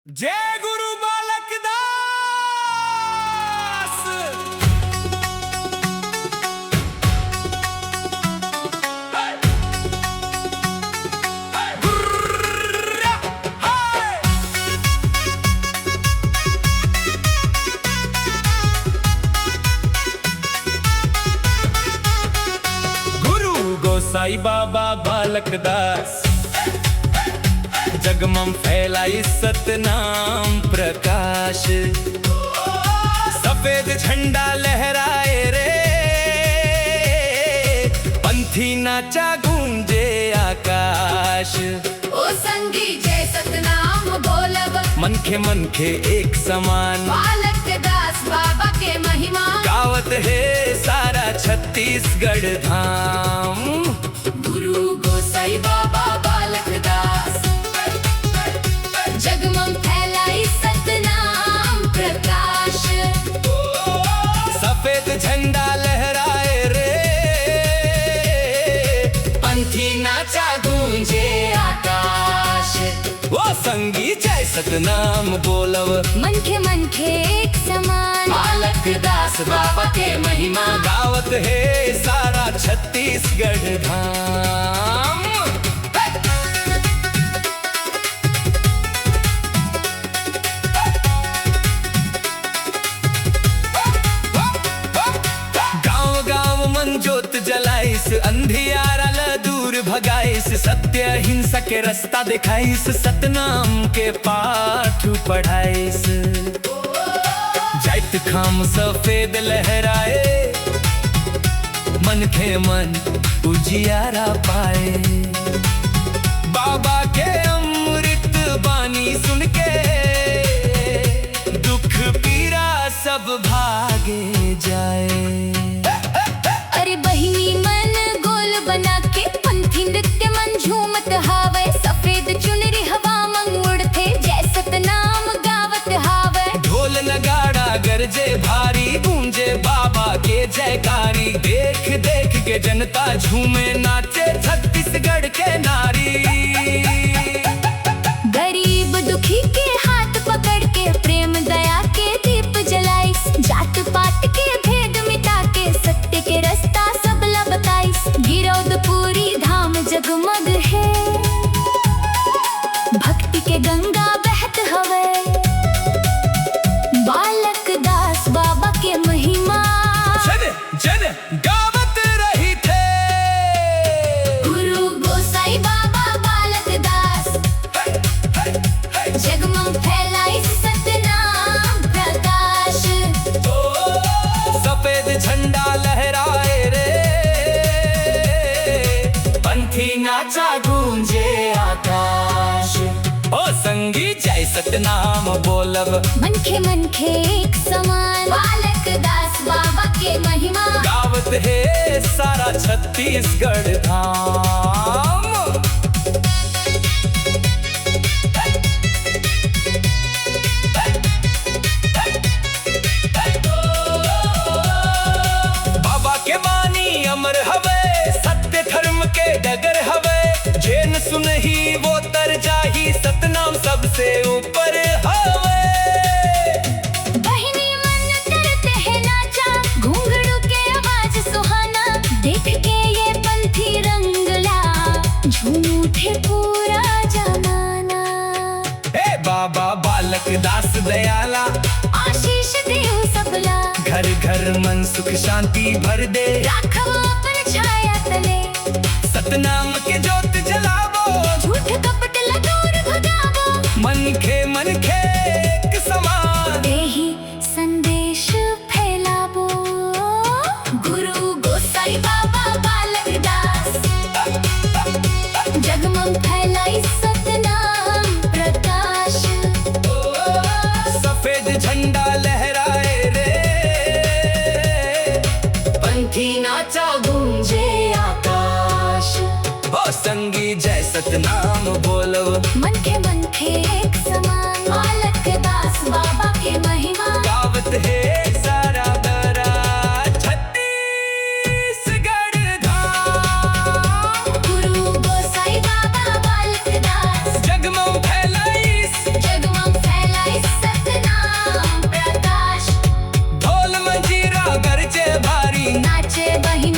जय गुरु बालक दास। गुरु गोसाई बाबा बालक दास, जगमम फैलाई सतनाम प्रकाश। सफेद झंडा लहराए रे, पंथी नाचा गूंजे आकाश। ओ संगी जय सतनाम बोलब, मनखे एक समान। बालक दास बाबा के महिमा गावत है सारा छत्तीसगढ़ धाम। गुरु गोसाई बाबा बालक दास, जगमग फैलाई सतनाम प्रकाश। सफेद झंडा लहराए रे, पंथी नाचा गूंजे आकाश। वो संगी जय सतनाम बोलव, मनखे एक समान। बालक दास बाबा के महिमा गावत है सारा छत्तीसगढ़ धाम। जोत जलाइस, अंधियारा ल दूर भगाइस। सत्य हिंसा के रास्ता दिखाइस, सतनाम के पाठ पढ़ाइस। जाइत खाम सफेद लहराए, मन के मन उजियारा पाए। बाबा के अमृत बानी सुन के, दुख पीरा सब भागे जाए। बहिनी मन गोल बना के, पंथी नृत्य मन झूमत हावे। सफेद चुनरी हवा मंग उड़ते, जय सतनाम गावत हावे। ढोल नगाड़ा गरजे भारी, गूंजे बाबा के जयकारी। देख देख के जनता झूमे नाचे छत्तीसगढ़ के नारी। गरीब दुखी के हाथ पकड़ के, प्रेम दया के दीप जलाइस। जात पात के भेद मिटा के, सत्य के रास्ता सबला बताइस। गिरौद पूरी धाम जगमग है, भक्ति के गंगा बहत हवे। बालक दास बाबा के महिमा जन जन गावत रही थे। गुरु गोसाई बाबा बालक दास, जगमग फैलाई सतनाम प्रकाश। सफेद झंडा लहराए रे, पंथी नाचा गूंजे आकाश। ओ संगी जय सतनाम बोलब, मनखे एक समान। बालक दास बाबा के महिमा गावत है सारा छत्तीसगढ़ धाम। बाबा के बानी अमर हवे, सत्य धर्म के डगर हवे। जैन सुनही वो तर जाही, सतनाम सबसे ऊपर हवे। बहिनी मन करते हैं नाचा, घुंघरू के आवाज सुहाना। देख के ये पंथी रंगला, झूम उठे पूरा जमाना। हे बाबा बालक दास दयाला, आशीष देव सबला। घर घर मन सुख शांति भर दे, राखो अपन छाया तले। सतनाम के जोत जलावो, झूठ कपट दूर भगावो। मन के एक समान। देही संदेश फैलावो, गुरु गोसाई बाबा बालक दास, जगमग फैलाई सतनाम प्रकाश। सफेद झंडा लहराए रे, पंथी नाचा गूंजे आकाश। ओ संगी जय सतनाम बोलो, मनखे एक समान। बालक दास बाबा के महिमा गावत है सारा दरा छत्तीसगढ़ धाम। गुरु गोसाई बाबा बालक दास, जगमग फैलाई जगमग फैलाई भारी नाचे बहिन